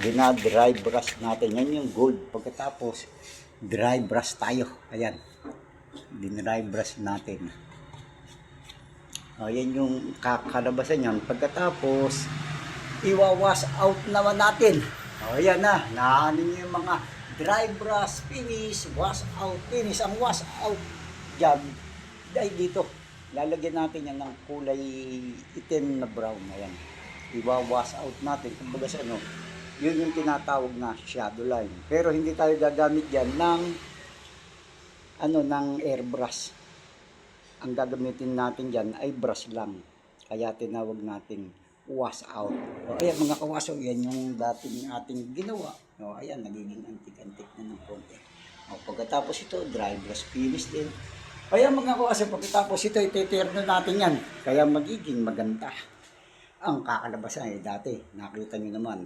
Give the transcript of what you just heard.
dina-dry brush natin. Yan yung gold. Pagkatapos, dry brush tayo. Ayan. Dry brush natin. O, yan yung kakalabasan yan. Pagkatapos, iwa-wash out naman natin. O, ayan na. Naanin nyo yung mga dry brush, finish, wash out, finish. Ang wash out dyan, ay dito. Lalagyan natin yan ng kulay itim na brown. Ayan. Iwa-wash out natin. Kumbaga sa ano, yun yung tinatawag na shadow line. Pero hindi tayo gagamit yan ng ng airbrush. Ang gagamitin natin dyan ay brush lang. Kaya tinawag natin wash out. O, ayan mga kawaso, yan yung dating ating ginawa. O, ayan, nagiging antik-antik na ng konti. O, pagkatapos ito, dry brush finish din. Ayan mga kawaso, pagkatapos ito, iteterno natin yan. Kaya magiging maganda ang kakalabasan. Dati, nakita nyo naman,